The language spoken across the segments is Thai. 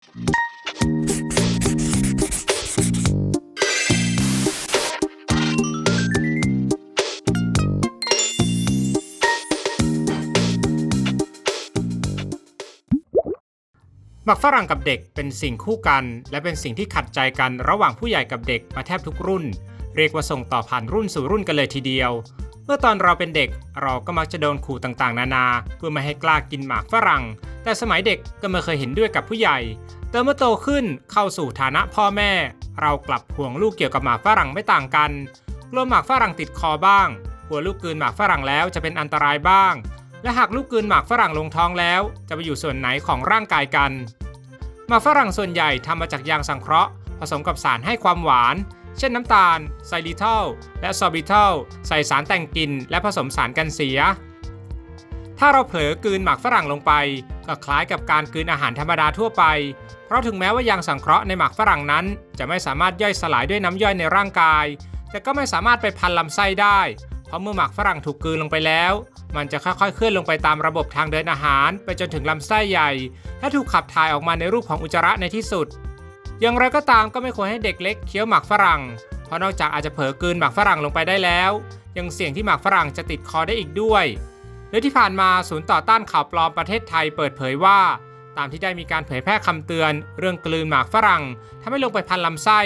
หมากฝรั่งกับเด็กเป็นสิ่งคู่กันและเป็นสิ่งที่ขัดใจกันระหว่างผู้ใหญ่กับเด็กมาแทบทุกรุ่นเรียกว่าส่งต่อผ่านรุ่นสู่รุ่นกันเลยทีเดียวเมื่อตอนเราเป็นเด็กเราก็มักจะโดนขู่ต่างๆนานาเพื่อไม่ให้กล้ากินหมากฝรั่งแต่สมัยเด็กก็ไม่เคยเห็นด้วยกับผู้ใหญ่แต่เมื่อโตขึ้นเข้าสู่ฐานะพ่อแม่เรากลับห่วงลูกเกี่ยวกับหมากฝรั่งไม่ต่างกันกลัวหมากฝรั่งติดคอบ้างกลัวลูกกลืนหมากฝรั่งแล้วจะเป็นอันตรายบ้างและหากลูกกลืนหมากฝรั่งลงท้องแล้วจะไปอยู่ส่วนไหนของร่างกายกันหมากฝรั่งส่วนใหญ่ทำมาจากยางสังเคราะห์ผสมกับสารให้ความหวานเช่นน้ำตาลไซลิทอลและซอร์บิทอลใส่สารแต่งกลิ่นและผสมสารกันเสียถ้าเราเผลอกลืนหมากฝรั่งลงไปก็คล้ายกับการกลืนอาหารธรรมดาทั่วไปเพราะถึงแม้ว่ายางสังเคราะห์ในหมากฝรั่งนั้นจะไม่สามารถย่อยสลายด้วยน้ำย่อยในร่างกายแต่ก็ไม่สามารถไปพันลำไส้ได้เพราะเมื่อหมากฝรั่งถูกกลืนลงไปแล้วมันจะค่อยๆเคลื่อนลงไปตามระบบทางเดินอาหารไปจนถึงลำไส้ใหญ่และถูกขับถ่ายออกมาในรูปของอุจจาระในที่สุดอย่างไรก็ตามก็ไม่ควรให้เด็กเล็กเคี้ยวหมากฝรั่งเพราะนอกจากอาจจะเผลอกลืนหมากฝรั่งลงไปได้แล้วยังเสี่ยงที่หมากฝรั่งจะติดคอได้อีกด้วยโดยที่ผ่านมาศูนย์ต่อต้านข่าวปลอมประเทศไทยเปิดเผยว่าตามที่ได้มีการเผยแพร่คำเตือนเรื่องกลืนหมากฝรั่งทำให้ลงไปพันลำไส้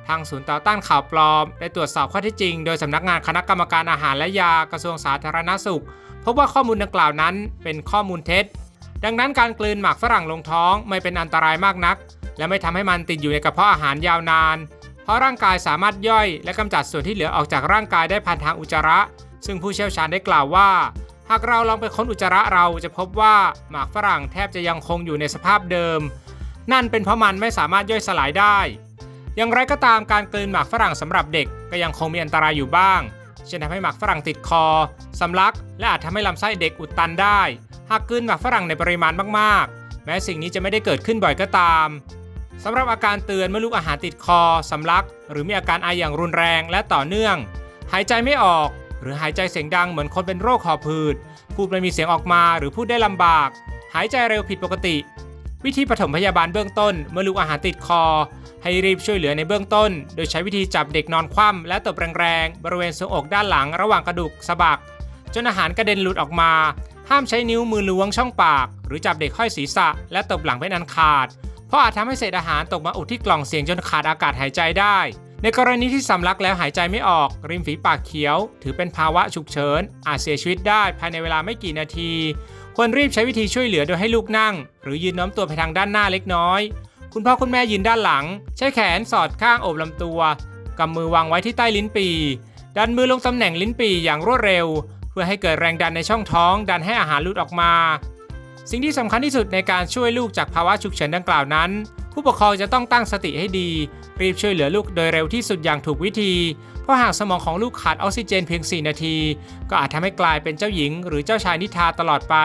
ทางศูนย์ต่อต้านข่าวปลอมได้ตรวจสอบข้อเท็จจริงโดยสำนักงานคณะกรรมการอาหารและยากระทรวงสาธารณสุขพบว่าข้อมูลดังกล่าวนั้นเป็นข้อมูลเท็จดังนั้นการกลืนหมากฝรั่งลงท้องไม่เป็นอันตรายมากนักและไม่ทำให้มันติดอยู่ในกระเพาะอาหารยาวนานเพราะร่างกายสามารถย่อยและกำจัดส่วนที่เหลือออกจากร่างกายได้ผ่านทางอุจจาระซึ่งผู้เชี่ยวชาญได้กล่าวว่าหากเราลองไปค้นอุจจาระเราจะพบว่าหมากฝรั่งแทบจะยังคงอยู่ในสภาพเดิมนั่นเป็นเพราะมันไม่สามารถย่อยสลายได้อย่างไรก็ตามการกลืนหมากฝรั่งสำหรับเด็กก็ยังคงมีอันตรายอยู่บ้างเช่นทำให้หมากฝรั่งติดคอสำลักและอาจทำให้ลำไส้เด็กอุดตันได้หากกลืนหมากฝรั่งในปริมาณมากๆแม้สิ่งนี้จะไม่ได้เกิดขึ้นบ่อยก็ตามสำหรับอาการเตือนเมื่อลูกอาหารติดคอสำลักหรือมีอาการไออย่างรุนแรงและต่อเนื่องหายใจไม่ออกหรือหายใจเสียงดังเหมือนคนเป็นโรคหอบหืดพูดไม่มีเสียงออกมาหรือพูดได้ลำบากหายใจเร็วผิดปกติวิธีปฐมพยาบาลเบื้องต้นเมื่อลูกอาหารติดคอให้รีบช่วยเหลือในเบื้องต้นโดยใช้วิธีจับเด็กนอนคว่ำและตบแรงๆบริเวณทรวงอกด้านหลังระหว่างกระดูกสะบักจนอาหารกระเด็นหลุดออกมาห้ามใช้นิ้วมือล้วงช่องปากหรือจับเด็กห้อยศีรษะและตบหลังเป็นอันขาดเพราะอาจทำให้เศษอาหารตกมาอุดที่กล่องเสียงจนขาดอากาศหายใจได้ในกรณีที่สำลักแล้วหายใจไม่ออกริมฝีปากเขียวถือเป็นภาวะฉุกเฉินอาจเสียชีวิตได้ภายในเวลาไม่กี่นาทีควรรีบใช้วิธีช่วยเหลือโดยให้ลูกนั่งหรือยืนโน้มตัวไปทางด้านหน้าเล็กน้อยคุณพ่อคุณแม่ยืนด้านหลังใช้แขนสอดข้างโอบลำตัวกำมือวางไว้ที่ใต้ลิ้นปี่ดันมือลงตำแหน่งลิ้นปี่อย่างรวดเร็วเพื่อให้เกิดแรงดันในช่องท้องดันให้อาหารหลุดออกมาสิ่งที่สำคัญที่สุดในการช่วยลูกจากภาวะฉุกเฉินดังกล่าวนั้นผู้ปกครองจะต้องตั้งสติให้ดีรีบช่วยเหลือลูกโดยเร็วที่สุดอย่างถูกวิธีเพราะหากสมองของลูกขาดออกซิเจนเพียง4 นาทีก็อาจทำให้กลายเป็นเจ้าหญิงหรือเจ้าชายนิทราตลอดไป